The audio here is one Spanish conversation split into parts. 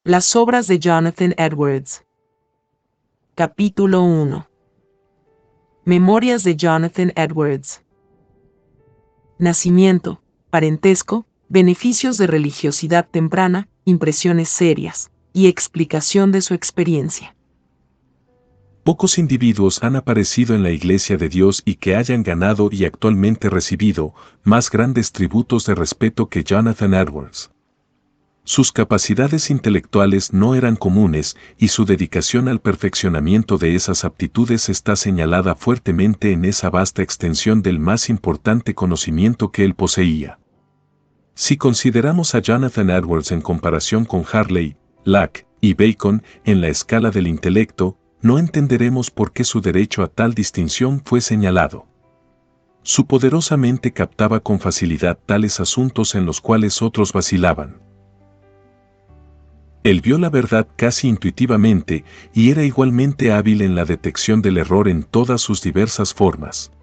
Las obras de Jonathan Edwards. Capítulo 1. Memorias de Jonathan Edwards. Nacimiento, parentesco, beneficios de religiosidad temprana, impresiones serias, y explicación de su experiencia. Pocos individuos han aparecido en la Iglesia de Dios y que hayan ganado y actualmente recibido más grandes tributos de respeto que Jonathan Edwards. Sus capacidades intelectuales no eran comunes y su dedicación al perfeccionamiento de esas aptitudes está señalada fuertemente en esa vasta extensión del más importante conocimiento que él poseía. Si consideramos a Jonathan Edwards en comparación con Harley, Locke y Bacon en la escala del intelecto, no entenderemos por qué su derecho a tal distinción fue señalado. Su poderosa mente captaba con facilidad tales asuntos en los cuales otros vacilaban. Él vio la verdad casi intuitivamente y era igualmente hábil en la detección del error en todas sus diversas formas.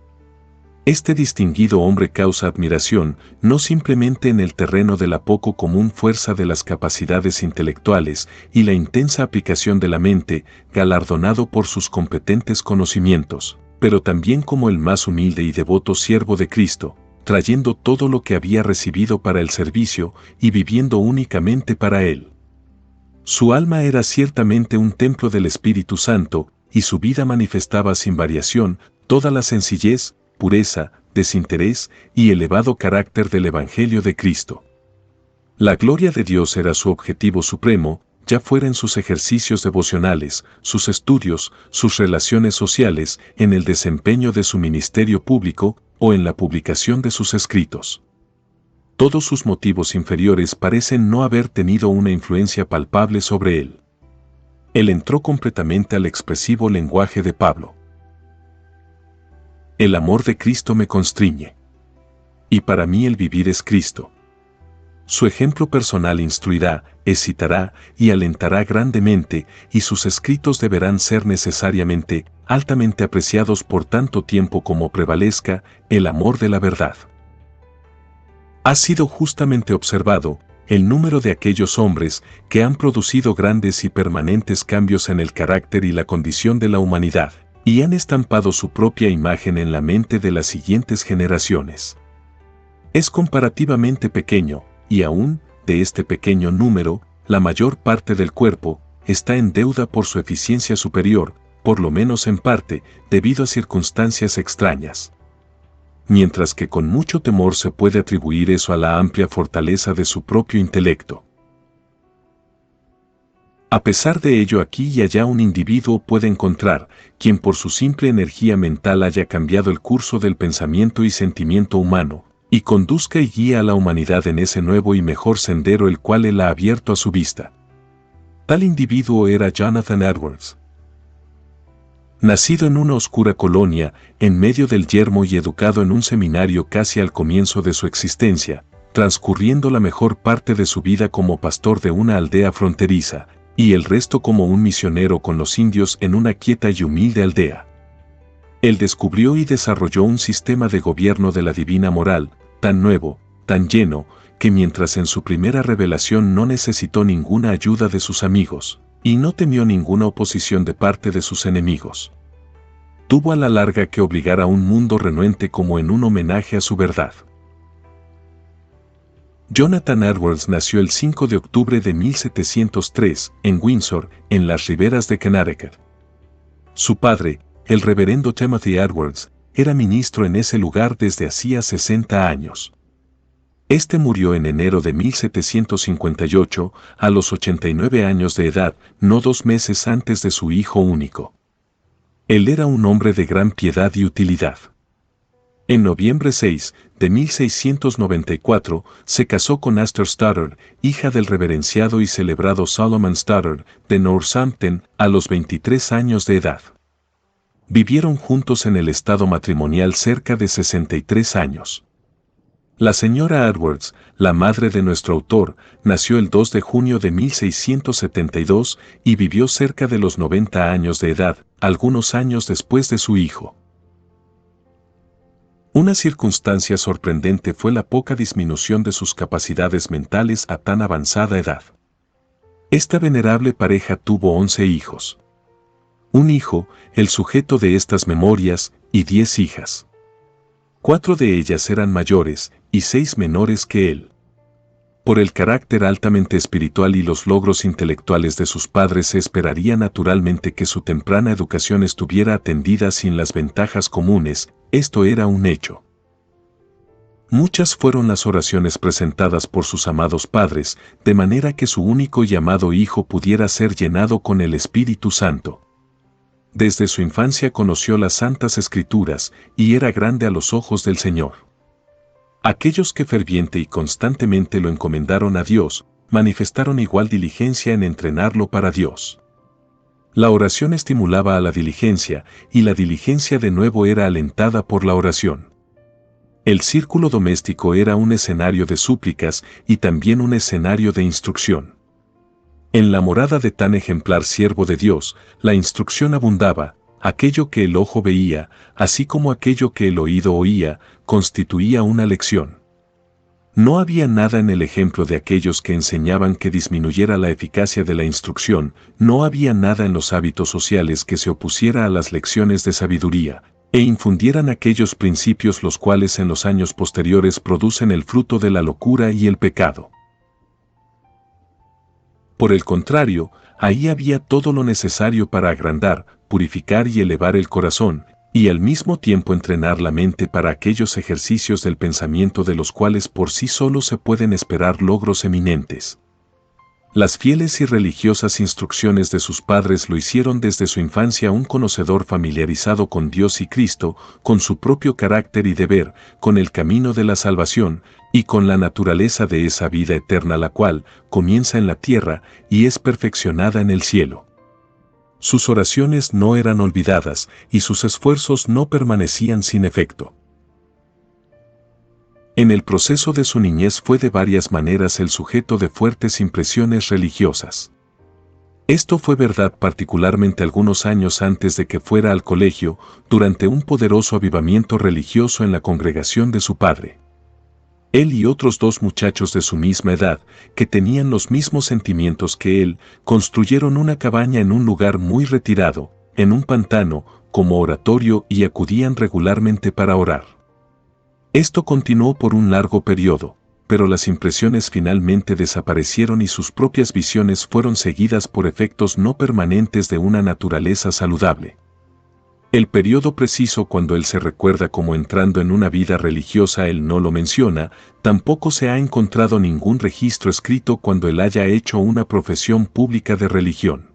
Este distinguido hombre causa admiración, no simplemente en el terreno de la poco común fuerza de las capacidades intelectuales y la intensa aplicación de la mente, galardonado por sus competentes conocimientos, pero también como el más humilde y devoto siervo de Cristo, trayendo todo lo que había recibido para el servicio y viviendo únicamente para él. Su alma era ciertamente un templo del Espíritu Santo, y su vida manifestaba sin variación toda la sencillez, pureza, desinterés y elevado carácter del Evangelio de Cristo. La gloria de Dios era su objetivo supremo, ya fuera en sus ejercicios devocionales, sus estudios, sus relaciones sociales, en el desempeño de su ministerio público o en la publicación de sus escritos. Todos sus motivos inferiores parecen no haber tenido una influencia palpable sobre él. Él entró completamente al expresivo lenguaje de Pablo. El amor de Cristo me constriñe. Y para mí el vivir es Cristo. Su ejemplo personal instruirá, excitará y alentará grandemente, y sus escritos deberán ser necesariamente, altamente apreciados por tanto tiempo como prevalezca el amor de la verdad. Ha sido justamente observado el número de aquellos hombres que han producido grandes y permanentes cambios en el carácter y la condición de la humanidad, y han estampado su propia imagen en la mente de las siguientes generaciones. Es comparativamente pequeño, y aún, de este pequeño número, la mayor parte del cuerpo está en deuda por su eficiencia superior, por lo menos en parte, debido a circunstancias extrañas. Mientras que con mucho temor se puede atribuir eso a la amplia fortaleza de su propio intelecto. A pesar de ello, aquí y allá un individuo puede encontrar quien por su simple energía mental haya cambiado el curso del pensamiento y sentimiento humano, y conduzca y guíe a la humanidad en ese nuevo y mejor sendero el cual él ha abierto a su vista. Tal individuo era Jonathan Edwards. Nacido en una oscura colonia, en medio del yermo y educado en un seminario casi al comienzo de su existencia, transcurriendo la mejor parte de su vida como pastor de una aldea fronteriza, y el resto como un misionero con los indios en una quieta y humilde aldea. Él descubrió y desarrolló un sistema de gobierno de la divina moral, tan nuevo, tan lleno, que mientras en su primera revelación no necesitó ninguna ayuda de sus amigos, y no temió ninguna oposición de parte de sus enemigos, tuvo a la larga que obligar a un mundo renuente como en un homenaje a su verdad. Jonathan Edwards nació el 5 de octubre de 1703, en Windsor, en las riberas de Connecticut. Su padre, el reverendo Timothy Edwards, era ministro en ese lugar desde hacía 60 años. Este murió en enero de 1758, a los 89 años de edad, no 2 meses antes de su hijo único. Él era un hombre de gran piedad y utilidad. En noviembre 6 de 1694, se casó con Astor Stoddard, hija del reverenciado y celebrado Solomon Stoddard, de Northampton, a los 23 años de edad. Vivieron juntos en el estado matrimonial cerca de 63 años. La señora Edwards, la madre de nuestro autor, nació el 2 de junio de 1672 y vivió cerca de los 90 años de edad, algunos años después de su hijo. Una circunstancia sorprendente fue la poca disminución de sus capacidades mentales a tan avanzada edad. Esta venerable pareja tuvo 11 hijos. Un hijo, el sujeto de estas memorias, y 10 hijas. 4 de ellas eran mayores, y 6 menores que él. Por el carácter altamente espiritual y los logros intelectuales de sus padres se esperaría naturalmente que su temprana educación estuviera atendida sin las ventajas comunes, esto era un hecho. Muchas fueron las oraciones presentadas por sus amados padres, de manera que su único y amado hijo pudiera ser llenado con el Espíritu Santo. Desde su infancia conoció las Santas Escrituras, y era grande a los ojos del Señor. Aquellos que ferviente y constantemente lo encomendaron a Dios, manifestaron igual diligencia en entrenarlo para Dios. La oración estimulaba a la diligencia, y la diligencia de nuevo era alentada por la oración. El círculo doméstico era un escenario de súplicas y también un escenario de instrucción. En la morada de tan ejemplar siervo de Dios, la instrucción abundaba. Aquello que el ojo veía, así como aquello que el oído oía, constituía una lección. No había nada en el ejemplo de aquellos que enseñaban que disminuyera la eficacia de la instrucción, no había nada en los hábitos sociales que se opusiera a las lecciones de sabiduría, e infundieran aquellos principios los cuales en los años posteriores producen el fruto de la locura y el pecado. Por el contrario, ahí había todo lo necesario para agrandar, purificar y elevar el corazón, y al mismo tiempo entrenar la mente para aquellos ejercicios del pensamiento de los cuales por sí solos se pueden esperar logros eminentes. Las fieles y religiosas instrucciones de sus padres lo hicieron desde su infancia un conocedor familiarizado con Dios y Cristo, con su propio carácter y deber, con el camino de la salvación, y con la naturaleza de esa vida eterna la cual comienza en la tierra y es perfeccionada en el cielo. Sus oraciones no eran olvidadas y sus esfuerzos no permanecían sin efecto. En el proceso de su niñez fue de varias maneras el sujeto de fuertes impresiones religiosas. Esto fue verdad particularmente algunos años antes de que fuera al colegio, durante un poderoso avivamiento religioso en la congregación de su padre. Él y otros 2 muchachos de su misma edad, que tenían los mismos sentimientos que él, construyeron una cabaña en un lugar muy retirado, en un pantano, como oratorio y acudían regularmente para orar. Esto continuó por un largo periodo, pero las impresiones finalmente desaparecieron y sus propias visiones fueron seguidas por efectos no permanentes de una naturaleza saludable. El periodo preciso cuando él se recuerda como entrando en una vida religiosa él no lo menciona, tampoco se ha encontrado ningún registro escrito cuando él haya hecho una profesión pública de religión.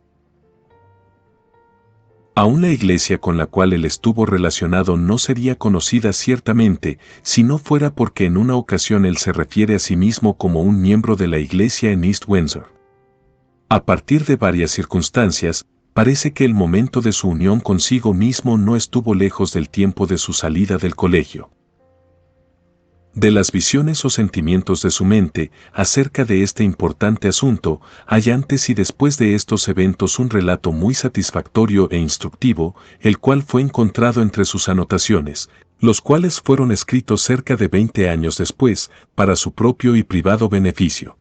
Aún la iglesia con la cual él estuvo relacionado no sería conocida ciertamente si no fuera porque en una ocasión él se refiere a sí mismo como un miembro de la iglesia en East Windsor. A partir de varias circunstancias, parece que el momento de su unión consigo mismo no estuvo lejos del tiempo de su salida del colegio. De las visiones o sentimientos de su mente acerca de este importante asunto, hay antes y después de estos eventos un relato muy satisfactorio e instructivo, el cual fue encontrado entre sus anotaciones, los cuales fueron escritos cerca de 20 años después, para su propio y privado beneficio.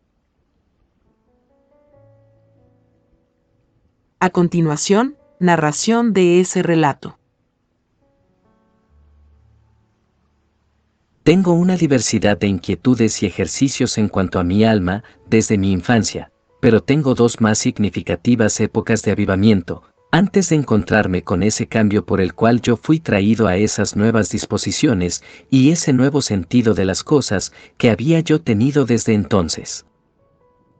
A continuación, narración de ese relato. Tengo una diversidad de inquietudes y ejercicios en cuanto a mi alma, desde mi infancia, pero tengo 2 más significativas épocas de avivamiento, antes de encontrarme con ese cambio por el cual yo fui traído a esas nuevas disposiciones y ese nuevo sentido de las cosas que había yo tenido desde entonces.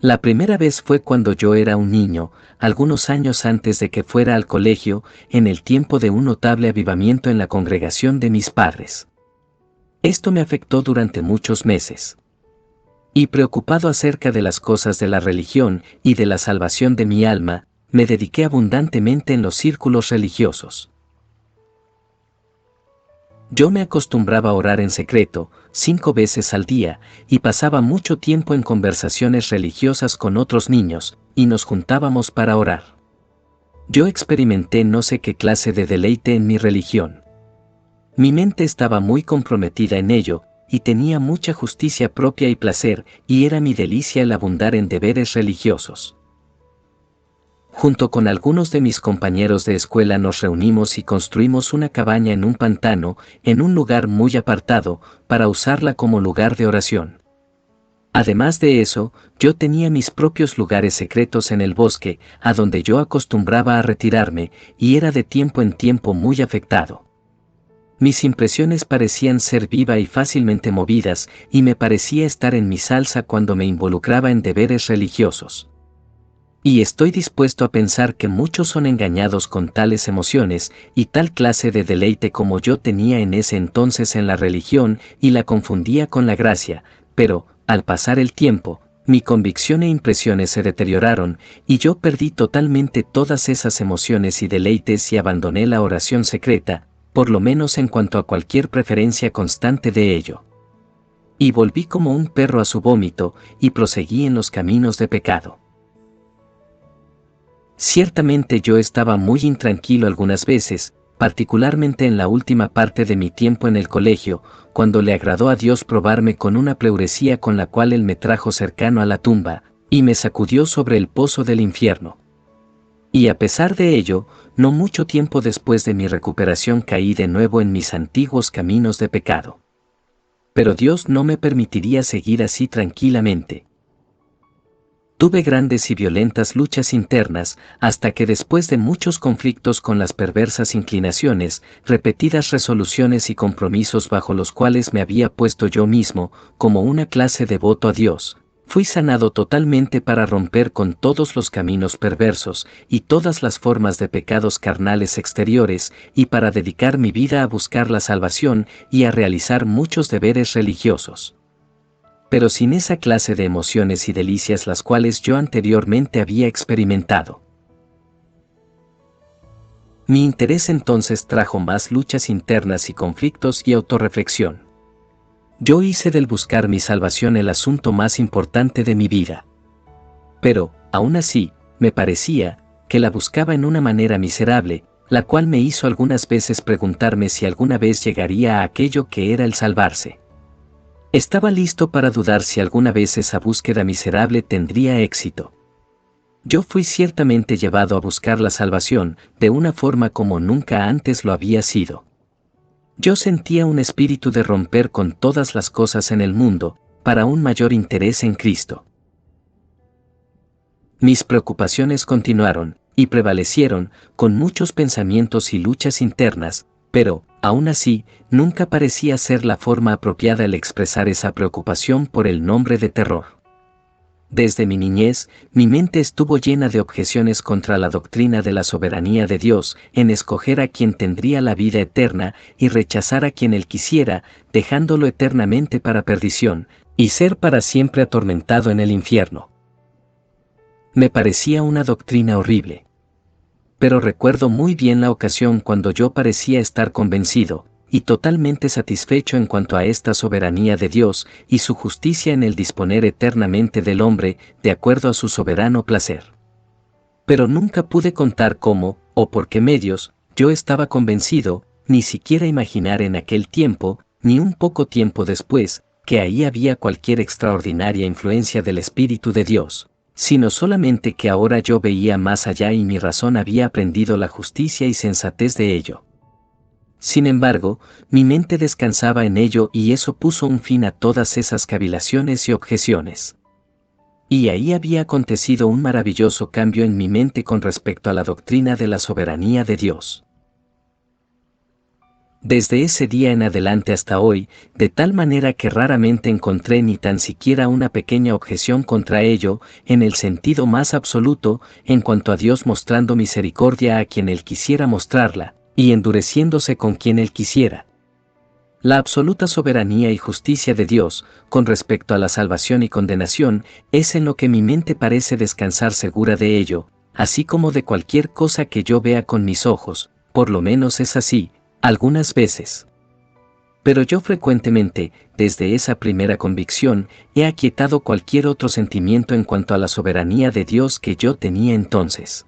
La primera vez fue cuando yo era un niño, algunos años antes de que fuera al colegio, en el tiempo de un notable avivamiento en la congregación de mis padres. Esto me afectó durante muchos meses. Y preocupado acerca de las cosas de la religión y de la salvación de mi alma, me dediqué abundantemente en los círculos religiosos. Yo me acostumbraba a orar en secreto, 5 veces al día, y pasaba mucho tiempo en conversaciones religiosas con otros niños, y nos juntábamos para orar. Yo experimenté no sé qué clase de deleite en mi religión. Mi mente estaba muy comprometida en ello, y tenía mucha justicia propia y placer, y era mi delicia el abundar en deberes religiosos. junto con algunos de mis compañeros de escuela nos reunimos y construimos una cabaña en un pantano, en un lugar muy apartado, para usarla como lugar de oración. Además de eso, yo tenía mis propios lugares secretos en el bosque, a donde yo acostumbraba a retirarme, y era de tiempo en tiempo muy afectado. Mis impresiones parecían ser viva y fácilmente movidas, y me parecía estar en mi salsa cuando me involucraba en deberes religiosos. Y estoy dispuesto a pensar que muchos son engañados con tales emociones y tal clase de deleite como yo tenía en ese entonces en la religión y la confundía con la gracia, pero, al pasar el tiempo, mi convicción e impresiones se deterioraron y yo perdí totalmente todas esas emociones y deleites y abandoné la oración secreta, por lo menos en cuanto a cualquier preferencia constante de ello. Y volví como un perro a su vómito y proseguí en los caminos de pecado. Ciertamente yo estaba muy intranquilo algunas veces, particularmente en la última parte de mi tiempo en el colegio, cuando le agradó a Dios probarme con una pleuresía con la cual Él me trajo cercano a la tumba, y me sacudió sobre el pozo del infierno. Y a pesar de ello, no mucho tiempo después de mi recuperación caí de nuevo en mis antiguos caminos de pecado. Pero Dios no me permitiría seguir así tranquilamente. Tuve grandes y violentas luchas internas, hasta que después de muchos conflictos con las perversas inclinaciones, repetidas resoluciones y compromisos bajo los cuales me había puesto yo mismo, como una clase de voto a Dios, fui sanado totalmente para romper con todos los caminos perversos y todas las formas de pecados carnales exteriores, y para dedicar mi vida a buscar la salvación y a realizar muchos deberes religiosos. Pero sin esa clase de emociones y delicias las cuales yo anteriormente había experimentado. Mi interés entonces trajo más luchas internas y conflictos y autorreflexión. Yo hice del buscar mi salvación el asunto más importante de mi vida. Pero, aún así, me parecía que la buscaba en una manera miserable, la cual me hizo algunas veces preguntarme si alguna vez llegaría a aquello que era el salvarse. Estaba listo para dudar si alguna vez esa búsqueda miserable tendría éxito. Yo fui ciertamente llevado a buscar la salvación de una forma como nunca antes lo había sido. Yo sentía un espíritu de romper con todas las cosas en el mundo, para un mayor interés en Cristo. Mis preocupaciones continuaron, y prevalecieron, con muchos pensamientos y luchas internas, pero, aún así, nunca parecía ser la forma apropiada el expresar esa preocupación por el nombre de terror. Desde mi niñez, mi mente estuvo llena de objeciones contra la doctrina de la soberanía de Dios, en escoger a quien tendría la vida eterna y rechazar a quien Él quisiera, dejándolo eternamente para perdición, y ser para siempre atormentado en el infierno. Me parecía una doctrina horrible. Pero recuerdo muy bien la ocasión cuando yo parecía estar convencido, y totalmente satisfecho en cuanto a esta soberanía de Dios y su justicia en el disponer eternamente del hombre, de acuerdo a su soberano placer. Pero nunca pude contar cómo, o por qué medios, yo estaba convencido, ni siquiera imaginar en aquel tiempo, ni un poco tiempo después, que ahí había cualquier extraordinaria influencia del Espíritu de Dios, sino solamente que ahora yo veía más allá y mi razón había aprendido la justicia y sensatez de ello. Sin embargo, mi mente descansaba en ello y eso puso un fin a todas esas cavilaciones y objeciones. Y ahí había acontecido un maravilloso cambio en mi mente con respecto a la doctrina de la soberanía de Dios. Desde ese día en adelante hasta hoy, de tal manera que raramente encontré ni tan siquiera una pequeña objeción contra ello, en el sentido más absoluto, en cuanto a Dios mostrando misericordia a quien Él quisiera mostrarla, y endureciéndose con quien Él quisiera. La absoluta soberanía y justicia de Dios, con respecto a la salvación y condenación, es en lo que mi mente parece descansar segura de ello, así como de cualquier cosa que yo vea con mis ojos, por lo menos es así, algunas veces. Pero yo frecuentemente, desde esa primera convicción, he aquietado cualquier otro sentimiento en cuanto a la soberanía de Dios que yo tenía entonces.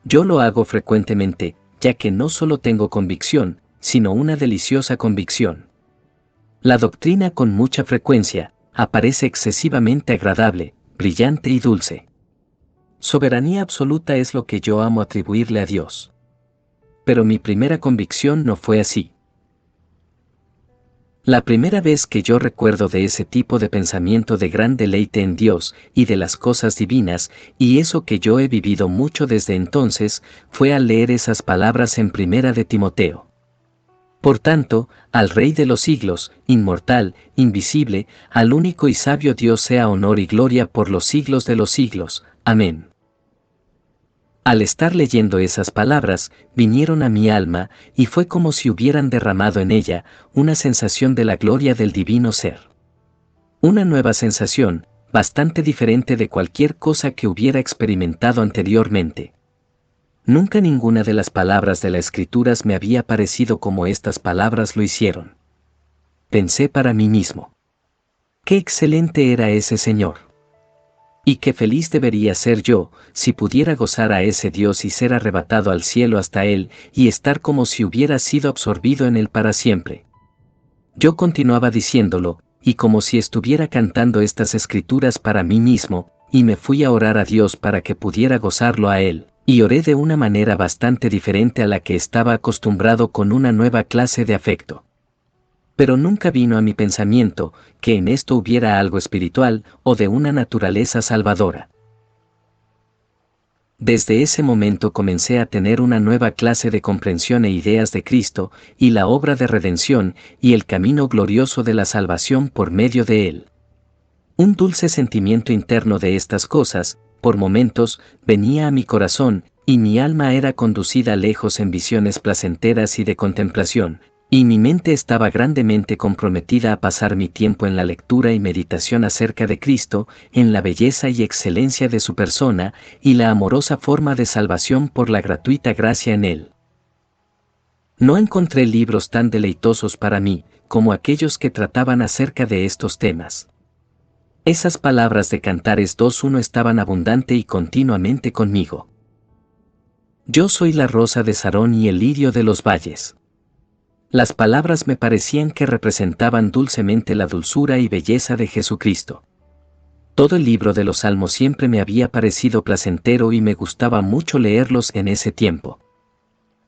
Yo lo hago frecuentemente, ya que no solo tengo convicción, sino una deliciosa convicción. La doctrina con mucha frecuencia, aparece excesivamente agradable, brillante y dulce. soberanía absoluta es lo que yo amo atribuirle a Dios. Pero mi primera convicción no fue así. La primera vez que yo recuerdo de ese tipo de pensamiento de gran deleite en Dios y de las cosas divinas, y eso que yo he vivido mucho desde entonces, fue al leer esas palabras en Primera de Timoteo. Por tanto, al Rey de los siglos, inmortal, invisible, al único y sabio Dios sea honor y gloria por los siglos de los siglos. Amén. Al estar leyendo esas palabras, vinieron a mi alma, y fue como si hubieran derramado en ella una sensación de la gloria del divino ser. Una nueva sensación, bastante diferente de cualquier cosa que hubiera experimentado anteriormente. Nunca ninguna de las palabras de las Escrituras me había parecido como estas palabras lo hicieron. Pensé para mí mismo: ¡qué excelente era ese Señor! Y qué feliz debería ser yo, si pudiera gozar a ese Dios y ser arrebatado al cielo hasta Él, y estar como si hubiera sido absorbido en Él para siempre. Yo continuaba diciéndolo, y como si estuviera cantando estas escrituras para mí mismo, y me fui a orar a Dios para que pudiera gozarlo a Él, y oré de una manera bastante diferente a la que estaba acostumbrado, con una nueva clase de afecto. Pero nunca vino a mi pensamiento que en esto hubiera algo espiritual o de una naturaleza salvadora. Desde ese momento comencé a tener una nueva clase de comprensión e ideas de Cristo y la obra de redención y el camino glorioso de la salvación por medio de Él. Un dulce sentimiento interno de estas cosas, por momentos, venía a mi corazón, y mi alma era conducida lejos en visiones placenteras y de contemplación, y mi mente estaba grandemente comprometida a pasar mi tiempo en la lectura y meditación acerca de Cristo, en la belleza y excelencia de su persona, y la amorosa forma de salvación por la gratuita gracia en Él. No encontré libros tan deleitosos para mí, como aquellos que trataban acerca de estos temas. Esas palabras de Cantares 2:1 estaban abundante y continuamente conmigo. Yo soy la rosa de Sarón y el lirio de los valles. Las palabras me parecían que representaban dulcemente la dulzura y belleza de Jesucristo. Todo el libro de los Salmos siempre me había parecido placentero y me gustaba mucho leerlos en ese tiempo.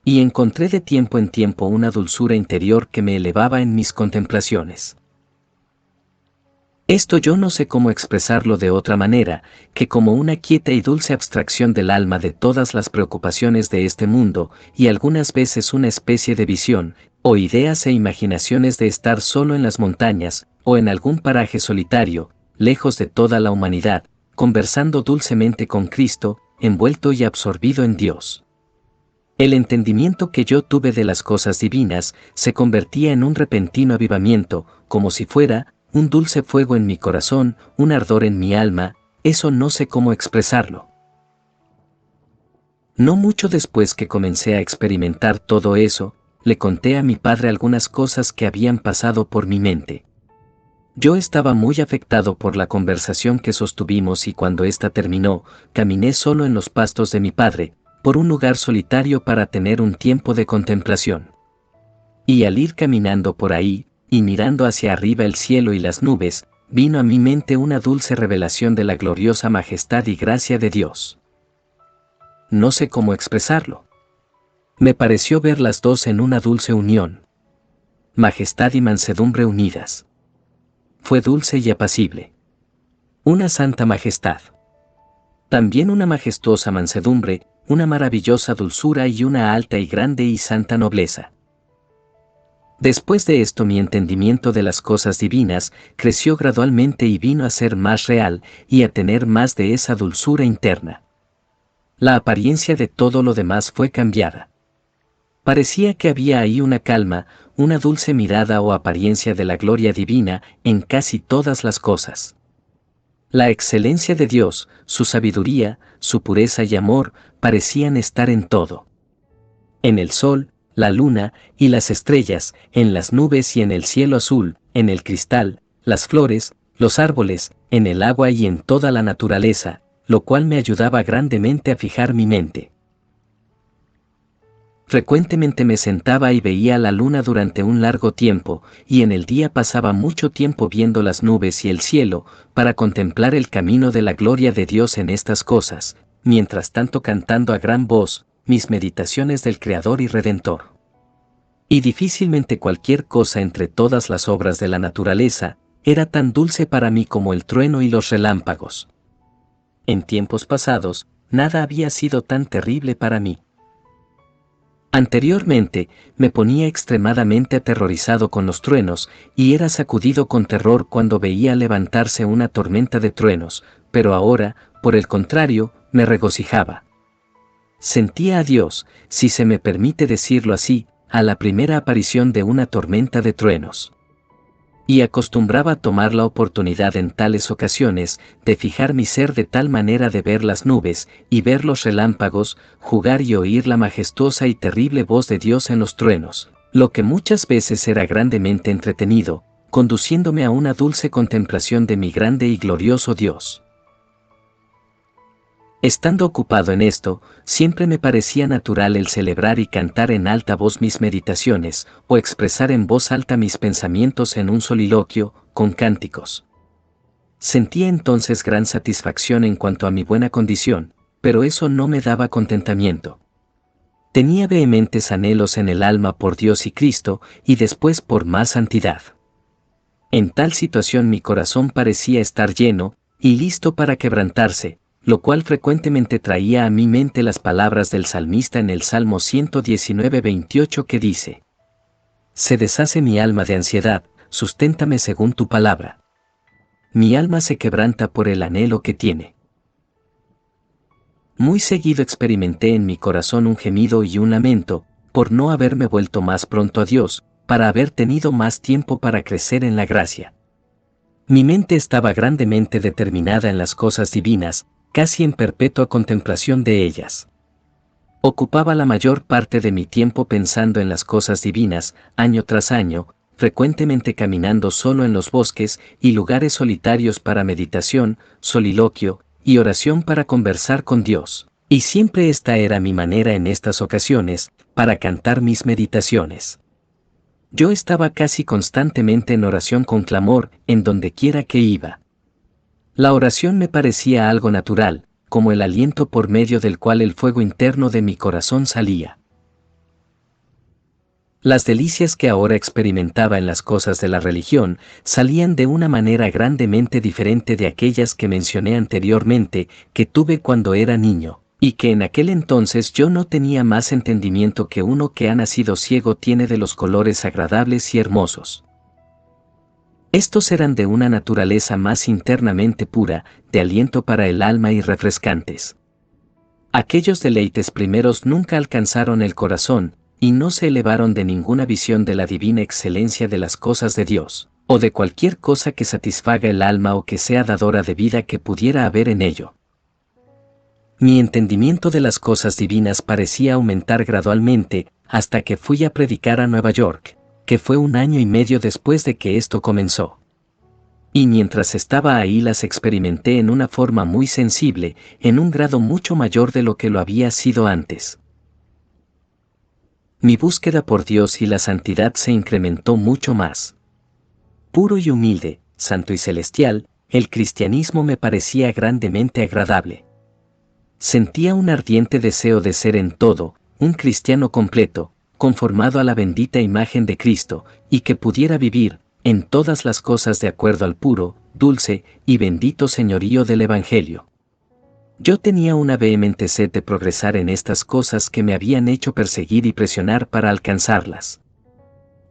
Y encontré de tiempo en tiempo una dulzura interior que me elevaba en mis contemplaciones. Esto yo no sé cómo expresarlo de otra manera, que como una quieta y dulce abstracción del alma de todas las preocupaciones de este mundo, y algunas veces una especie de visión, o ideas e imaginaciones de estar solo en las montañas, o en algún paraje solitario, lejos de toda la humanidad, conversando dulcemente con Cristo, envuelto y absorbido en Dios. El entendimiento que yo tuve de las cosas divinas se convertía en un repentino avivamiento, como si fuera un dulce fuego en mi corazón, un ardor en mi alma, eso no sé cómo expresarlo. No mucho después que comencé a experimentar todo eso, le conté a mi padre algunas cosas que habían pasado por mi mente. Yo estaba muy afectado por la conversación que sostuvimos y cuando ésta terminó, caminé solo en los pastos de mi padre, por un lugar solitario para tener un tiempo de contemplación. Y al ir caminando por ahí, y mirando hacia arriba el cielo y las nubes, vino a mi mente una dulce revelación de la gloriosa majestad y gracia de Dios. No sé cómo expresarlo. Me pareció ver las dos en una dulce unión. Majestad y mansedumbre unidas. Fue dulce y apacible. Una santa majestad. También una majestuosa mansedumbre, una maravillosa dulzura y una alta y grande y santa nobleza. Después de esto mi entendimiento de las cosas divinas creció gradualmente y vino a ser más real y a tener más de esa dulzura interna. La apariencia de todo lo demás fue cambiada. Parecía que había ahí una calma, una dulce mirada o apariencia de la gloria divina en casi todas las cosas. La excelencia de Dios, su sabiduría, su pureza y amor parecían estar en todo. En el sol, la luna y las estrellas, en las nubes y en el cielo azul, en el cristal, las flores, los árboles, en el agua y en toda la naturaleza, lo cual me ayudaba grandemente a fijar mi mente. Frecuentemente me sentaba y veía la luna durante un largo tiempo, y en el día pasaba mucho tiempo viendo las nubes y el cielo, para contemplar el camino de la gloria de Dios en estas cosas. mientras tanto cantando a gran voz mis meditaciones del Creador y Redentor. Y difícilmente cualquier cosa entre todas las obras de la naturaleza era tan dulce para mí como el trueno y los relámpagos. En tiempos pasados, nada había sido tan terrible para mí. Anteriormente, me ponía extremadamente aterrorizado con los truenos, y era sacudido con terror cuando veía levantarse una tormenta de truenos, pero ahora, por el contrario, me regocijaba. Sentía a Dios, si se me permite decirlo así, a la primera aparición de una tormenta de truenos. Y acostumbraba a tomar la oportunidad en tales ocasiones de fijar mi ser de tal manera de ver las nubes y ver los relámpagos, jugar y oír la majestuosa y terrible voz de Dios en los truenos, lo que muchas veces era grandemente entretenido, conduciéndome a una dulce contemplación de mi grande y glorioso Dios. Estando ocupado en esto, siempre me parecía natural el celebrar y cantar en alta voz mis meditaciones, o expresar en voz alta mis pensamientos en un soliloquio, con cánticos. Sentía entonces gran satisfacción en cuanto a mi buena condición, pero eso no me daba contentamiento. Tenía vehementes anhelos en el alma por Dios y Cristo, y después por más santidad. En tal situación mi corazón parecía estar lleno, y listo para quebrantarse, lo cual frecuentemente traía a mi mente las palabras del salmista en el Salmo 119:28 que dice: Se deshace mi alma de ansiedad, susténtame según tu palabra. Mi alma se quebranta por el anhelo que tiene. Muy seguido experimenté en mi corazón un gemido y un lamento, por no haberme vuelto más pronto a Dios, para haber tenido más tiempo para crecer en la gracia. Mi mente estaba grandemente determinada en las cosas divinas, casi en perpetua contemplación de ellas. Ocupaba la mayor parte de mi tiempo pensando en las cosas divinas, año tras año, frecuentemente caminando solo en los bosques y lugares solitarios para meditación, soliloquio y oración para conversar con Dios. Y siempre esta era mi manera en estas ocasiones, para cantar mis meditaciones. Yo estaba casi constantemente en oración con clamor, en donde quiera que iba. La oración me parecía algo natural, como el aliento por medio del cual el fuego interno de mi corazón salía. Las delicias que ahora experimentaba en las cosas de la religión salían de una manera grandemente diferente de aquellas que mencioné anteriormente, que tuve cuando era niño, y que en aquel entonces yo no tenía más entendimiento que uno que ha nacido ciego tiene de los colores agradables y hermosos. Estos eran de una naturaleza más internamente pura, de aliento para el alma y refrescantes. Aquellos deleites primeros nunca alcanzaron el corazón, y no se elevaron de ninguna visión de la divina excelencia de las cosas de Dios, o de cualquier cosa que satisfaga el alma o que sea dadora de vida que pudiera haber en ello. Mi entendimiento de las cosas divinas parecía aumentar gradualmente, hasta que fui a predicar a Nueva York, que fue 1 año y medio después de que esto comenzó. Y mientras estaba ahí las experimenté en una forma muy sensible, en un grado mucho mayor de lo que lo había sido antes. Mi búsqueda por Dios y la santidad se incrementó mucho más. Puro y humilde, santo y celestial, el cristianismo me parecía grandemente agradable. Sentía un ardiente deseo de ser en todo, un cristiano completo, conformado a la bendita imagen de Cristo, y que pudiera vivir, en todas las cosas de acuerdo al puro, dulce y bendito señorío del Evangelio. Yo tenía una vehemente sed de progresar en estas cosas que me habían hecho perseguir y presionar para alcanzarlas.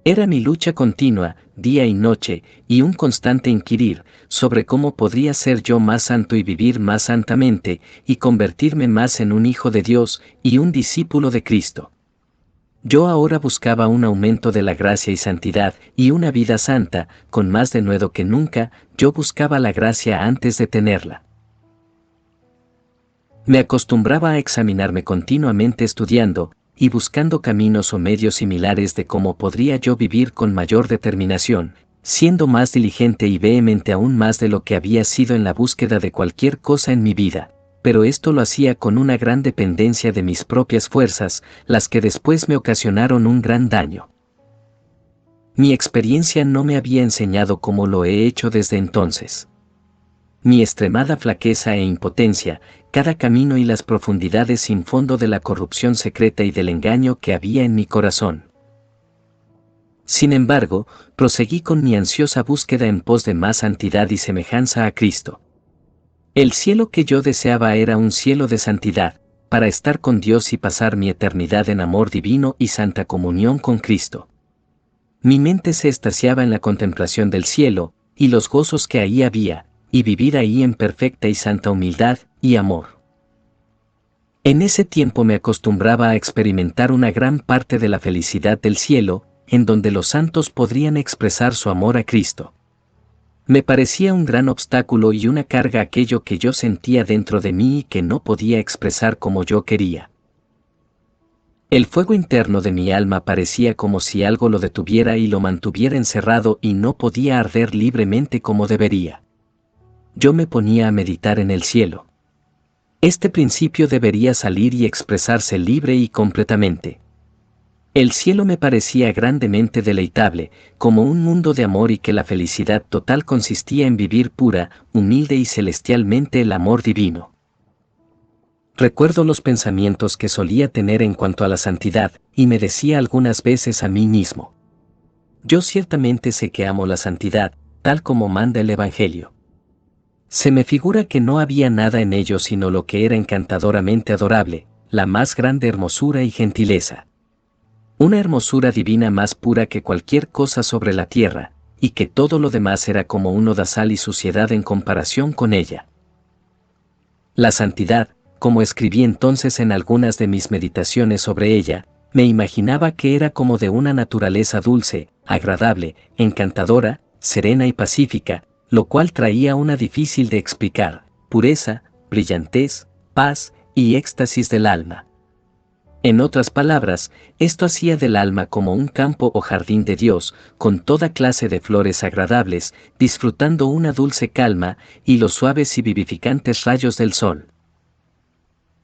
Era mi lucha continua, día y noche, y un constante inquirir sobre cómo podría ser yo más santo y vivir más santamente, y convertirme más en un hijo de Dios y un discípulo de Cristo. Yo ahora buscaba un aumento de la gracia y santidad, y una vida santa, con más denuedo que nunca, yo buscaba la gracia antes de tenerla. Me acostumbraba a examinarme continuamente estudiando, y buscando caminos o medios similares de cómo podría yo vivir con mayor determinación, siendo más diligente y vehemente aún más de lo que había sido en la búsqueda de cualquier cosa en mi vida. Pero esto lo hacía con una gran dependencia de mis propias fuerzas, las que después me ocasionaron un gran daño. Mi experiencia no me había enseñado cómo lo he hecho desde entonces. mi extremada flaqueza e impotencia, cada camino y las profundidades sin fondo de la corrupción secreta y del engaño que había en mi corazón. Sin embargo, proseguí con mi ansiosa búsqueda en pos de más santidad y semejanza a Cristo. El cielo que yo deseaba era un cielo de santidad, para estar con Dios y pasar mi eternidad en amor divino y santa comunión con Cristo. Mi mente se extasiaba en la contemplación del cielo, y los gozos que ahí había, y vivir ahí en perfecta y santa humildad y amor. En ese tiempo me acostumbraba a experimentar una gran parte de la felicidad del cielo, en donde los santos podrían expresar su amor a Cristo. Me parecía un gran obstáculo y una carga aquello que yo sentía dentro de mí y que no podía expresar como yo quería. El fuego interno de mi alma parecía como si algo lo detuviera y lo mantuviera encerrado y no podía arder libremente como debería. Yo me ponía a meditar en el cielo. Este principio debería salir y expresarse libre y completamente. El cielo me parecía grandemente deleitable, como un mundo de amor y que la felicidad total consistía en vivir pura, humilde y celestialmente el amor divino. Recuerdo los pensamientos que solía tener en cuanto a la santidad, y me decía algunas veces a mí mismo: yo ciertamente sé que amo la santidad, tal como manda el Evangelio. Se me figura que no había nada en ello sino lo que era encantadoramente adorable, la más grande hermosura y gentileza. Una hermosura divina más pura que cualquier cosa sobre la tierra, y que todo lo demás era como un lodazal y suciedad en comparación con ella. La santidad, como escribí entonces en algunas de mis meditaciones sobre ella, me imaginaba que era como de una naturaleza dulce, agradable, encantadora, serena y pacífica, lo cual traía una difícil de explicar, pureza, brillantez, paz y éxtasis del alma. En otras palabras, esto hacía del alma como un campo o jardín de Dios, con toda clase de flores agradables, disfrutando una dulce calma y los suaves y vivificantes rayos del sol.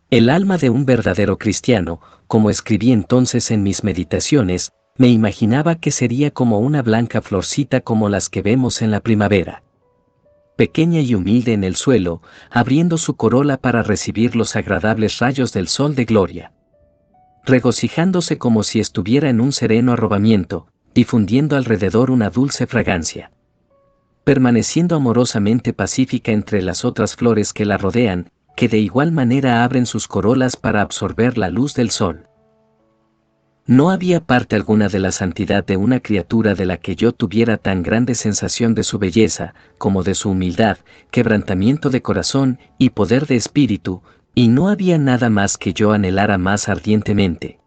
El alma de un verdadero cristiano, como escribí entonces en mis meditaciones, me imaginaba que sería como una blanca florcita como las que vemos en la primavera. Pequeña y humilde en el suelo, abriendo su corola para recibir los agradables rayos del sol de gloria. Regocijándose como si estuviera en un sereno arrobamiento, difundiendo alrededor una dulce fragancia. Permaneciendo amorosamente pacífica entre las otras flores que la rodean, que de igual manera abren sus corolas para absorber la luz del sol. No había parte alguna de la santidad de una criatura de la que yo tuviera tan grande sensación de su belleza, como de su humildad, quebrantamiento de corazón y poder de espíritu, y no había nada más que yo anhelara más ardientemente.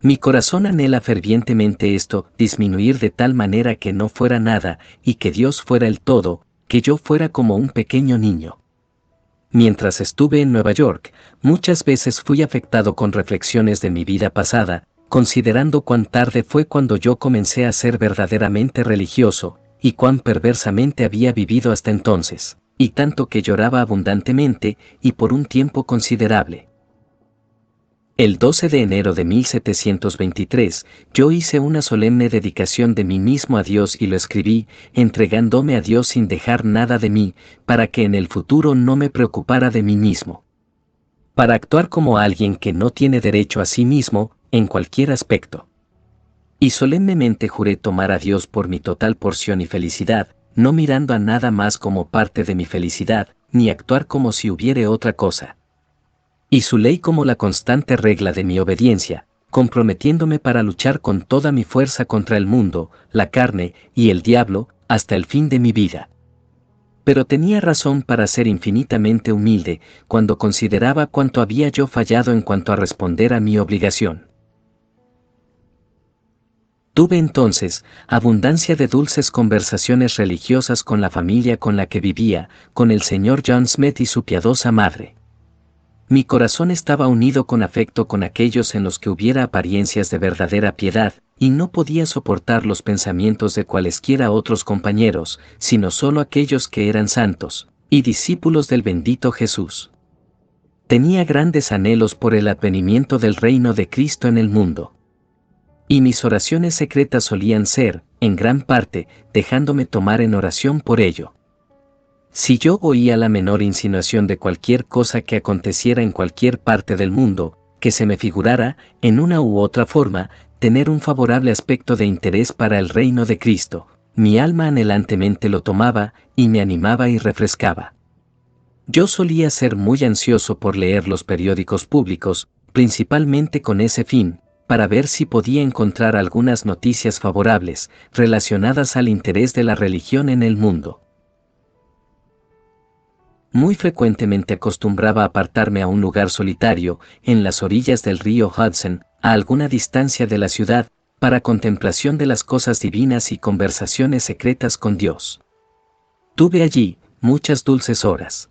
Mi corazón anhela fervientemente esto, disminuir de tal manera que no fuera nada, y que Dios fuera el todo, que yo fuera como un pequeño niño. Mientras estuve en Nueva York, muchas veces fui afectado con reflexiones de mi vida pasada, considerando cuán tarde fue cuando yo comencé a ser verdaderamente religioso, y cuán perversamente había vivido hasta entonces, y tanto que lloraba abundantemente, y por un tiempo considerable. El 12 de enero de 1723, yo hice una solemne dedicación de mí mismo a Dios y lo escribí, entregándome a Dios sin dejar nada de mí, para que en el futuro no me preocupara de mí mismo. Para actuar como alguien que no tiene derecho a sí mismo, en cualquier aspecto. Y solemnemente juré tomar a Dios por mi total porción y felicidad, no mirando a nada más como parte de mi felicidad, ni actuar como si hubiere otra cosa. Y su ley como la constante regla de mi obediencia, comprometiéndome para luchar con toda mi fuerza contra el mundo, la carne y el diablo, hasta el fin de mi vida. Pero tenía razón para ser infinitamente humilde, cuando consideraba cuánto había yo fallado en cuanto a responder a mi obligación. Tuve entonces abundancia de dulces conversaciones religiosas con la familia con la que vivía, con el señor John Smith y su piadosa madre. Mi corazón estaba unido con afecto con aquellos en los que hubiera apariencias de verdadera piedad, y no podía soportar los pensamientos de cualesquiera otros compañeros, sino solo aquellos que eran santos, y discípulos del bendito Jesús. Tenía grandes anhelos por el advenimiento del reino de Cristo en el mundo. Y mis oraciones secretas solían ser, en gran parte, dejándome tomar en oración por ello. Si yo oía la menor insinuación de cualquier cosa que aconteciera en cualquier parte del mundo, que se me figurara, en una u otra forma, tener un favorable aspecto de interés para el reino de Cristo, mi alma anhelantemente lo tomaba, y me animaba y refrescaba. Yo solía ser muy ansioso por leer los periódicos públicos, principalmente con ese fin, para ver si podía encontrar algunas noticias favorables, relacionadas al interés de la religión en el mundo. Muy frecuentemente acostumbraba apartarme a un lugar solitario, en las orillas del río Hudson, a alguna distancia de la ciudad, para contemplación de las cosas divinas y conversaciones secretas con Dios. Tuve allí muchas dulces horas.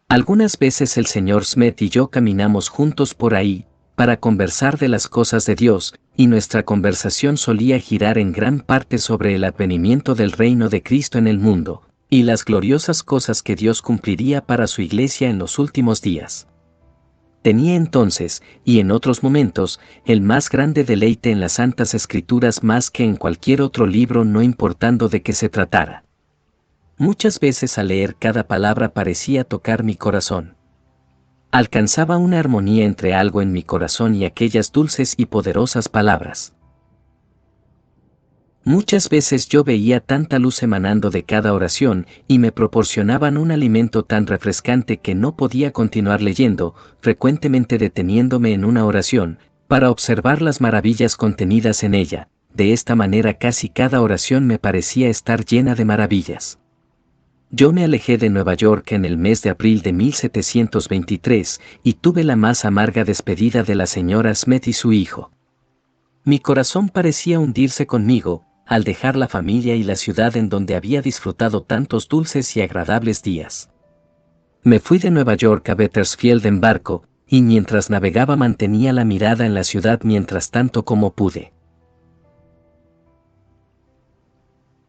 Algunas veces el señor Smith y yo caminamos juntos por ahí, para conversar de las cosas de Dios, y nuestra conversación solía girar en gran parte sobre el advenimiento del reino de Cristo en el mundo, y las gloriosas cosas que Dios cumpliría para su iglesia en los últimos días. Tenía entonces, y en otros momentos, el más grande deleite en las Santas Escrituras más que en cualquier otro libro, no importando de qué se tratara. Muchas veces al leer cada palabra parecía tocar mi corazón. Alcanzaba una armonía entre algo en mi corazón y aquellas dulces y poderosas palabras. Muchas veces yo veía tanta luz emanando de cada oración y me proporcionaban un alimento tan refrescante que no podía continuar leyendo, frecuentemente deteniéndome en una oración, para observar las maravillas contenidas en ella. De esta manera casi cada oración me parecía estar llena de maravillas. Yo me alejé de Nueva York en el mes de abril de 1723 y tuve la más amarga despedida de la señora Smith y su hijo. Mi corazón parecía hundirse conmigo, al dejar la familia y la ciudad en donde había disfrutado tantos dulces y agradables días. Me fui de Nueva York a Bakersfield en barco, y mientras navegaba mantenía la mirada en la ciudad mientras tanto como pude.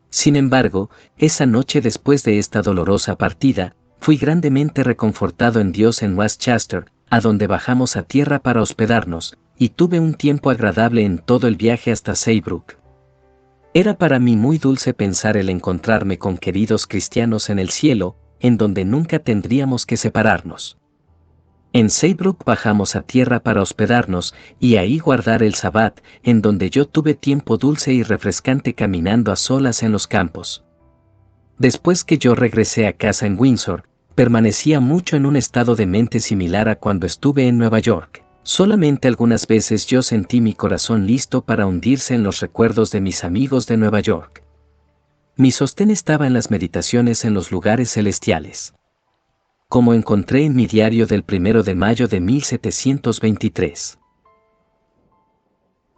Sin embargo, esa noche después de esta dolorosa partida, fui grandemente reconfortado en Dios en Westchester, a donde bajamos a tierra para hospedarnos, y tuve un tiempo agradable en todo el viaje hasta Saybrook. Era para mí muy dulce pensar el encontrarme con queridos cristianos en el cielo, en donde nunca tendríamos que separarnos. En Saybrook bajamos a tierra para hospedarnos y ahí guardar el Sabbat, en donde yo tuve tiempo dulce y refrescante caminando a solas en los campos. Después que yo regresé a casa en Windsor, permanecía mucho en un estado de mente similar a cuando estuve en Nueva York. Solamente algunas veces yo sentí mi corazón listo para hundirse en los recuerdos de mis amigos de Nueva York. Mi sostén estaba en las meditaciones en los lugares celestiales. Como encontré en mi diario del 1 de mayo de 1723.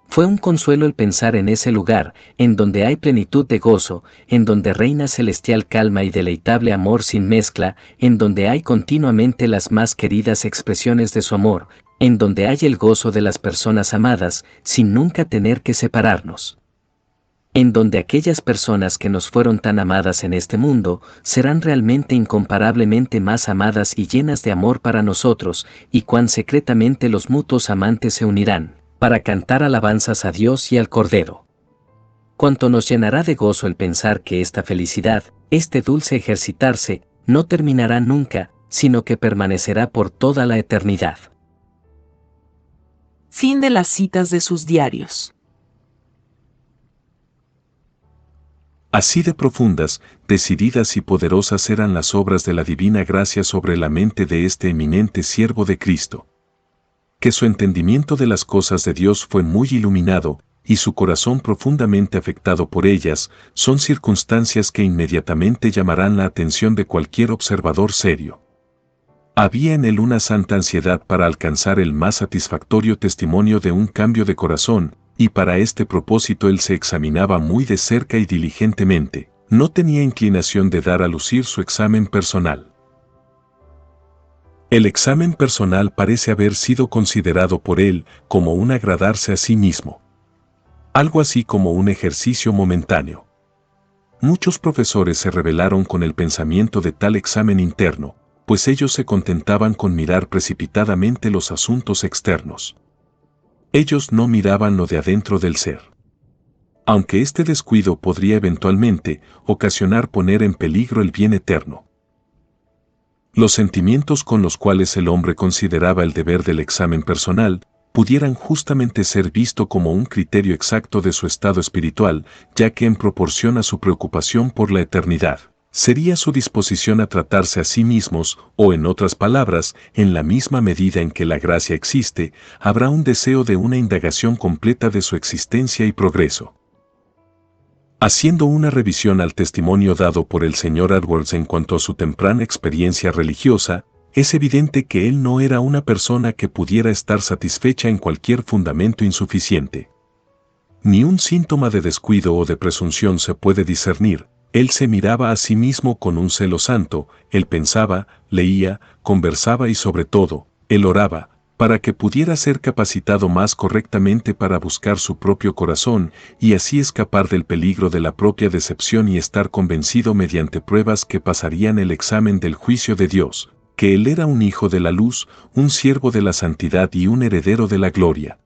Fue un consuelo el pensar en ese lugar, en donde hay plenitud de gozo, en donde reina celestial calma y deleitable amor sin mezcla, en donde hay continuamente las más queridas expresiones de su amor, en donde hay el gozo de las personas amadas, sin nunca tener que separarnos. En donde aquellas personas que nos fueron tan amadas en este mundo, serán realmente incomparablemente más amadas y llenas de amor para nosotros, y cuán secretamente los mutuos amantes se unirán, para cantar alabanzas a Dios y al Cordero. Cuánto nos llenará de gozo el pensar que esta felicidad, este dulce ejercitarse, no terminará nunca, sino que permanecerá por toda la eternidad. Fin de las citas de sus diarios. Así de profundas, decididas y poderosas eran las obras de la divina gracia sobre la mente de este eminente siervo de Cristo. Que su entendimiento de las cosas de Dios fue muy iluminado, y su corazón profundamente afectado por ellas, son circunstancias que inmediatamente llamarán la atención de cualquier observador serio. Había en él una santa ansiedad para alcanzar el más satisfactorio testimonio de un cambio de corazón, y para este propósito él se examinaba muy de cerca y diligentemente. No tenía inclinación de dar a lucir su examen personal. El examen personal parece haber sido considerado por él como un agradarse a sí mismo. Algo así como un ejercicio momentáneo. Muchos profesores se rebelaron con el pensamiento de tal examen interno, pues ellos se contentaban con mirar precipitadamente los asuntos externos. Ellos no miraban lo de adentro del ser. Aunque este descuido podría eventualmente ocasionar poner en peligro el bien eterno. los sentimientos con los cuales el hombre consideraba el deber del examen personal, pudieran justamente ser visto como un criterio exacto de su estado espiritual, ya que en proporción a su preocupación por la eternidad, sería su disposición a tratarse a sí mismos, o en otras palabras, en la misma medida en que la gracia existe, habrá un deseo de una indagación completa de su existencia y progreso. Haciendo una revisión al testimonio dado por el Sr. Edwards en cuanto a su temprana experiencia religiosa, es evidente que él no era una persona que pudiera estar satisfecha en cualquier fundamento insuficiente. Ni un síntoma de descuido o de presunción se puede discernir. Él se miraba a sí mismo con un celo santo, él pensaba, leía, conversaba y sobre todo, él oraba, para que pudiera ser capacitado más correctamente para buscar su propio corazón y así escapar del peligro de la propia decepción y estar convencido mediante pruebas que pasarían el examen del juicio de Dios, que él era un hijo de la luz, un siervo de la santidad y un heredero de la gloria.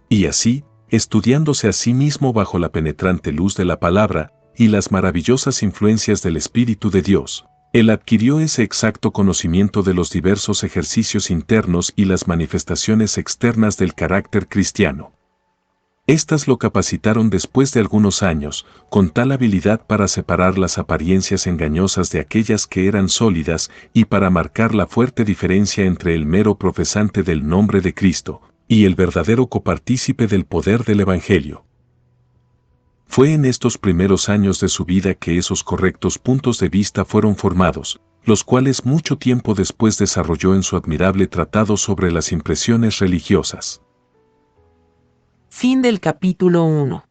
Y así, estudiándose a sí mismo bajo la penetrante luz de la palabra y las maravillosas influencias del Espíritu de Dios, él adquirió ese exacto conocimiento de los diversos ejercicios internos y las manifestaciones externas del carácter cristiano. Estas lo capacitaron después de algunos años, con tal habilidad para separar las apariencias engañosas de aquellas que eran sólidas y para marcar la fuerte diferencia entre el mero profesante del nombre de Cristo y el verdadero copartícipe del poder del Evangelio. Fue en estos primeros años de su vida que esos correctos puntos de vista fueron formados, los cuales mucho tiempo después desarrolló en su admirable tratado sobre las impresiones religiosas. Fin del capítulo 1.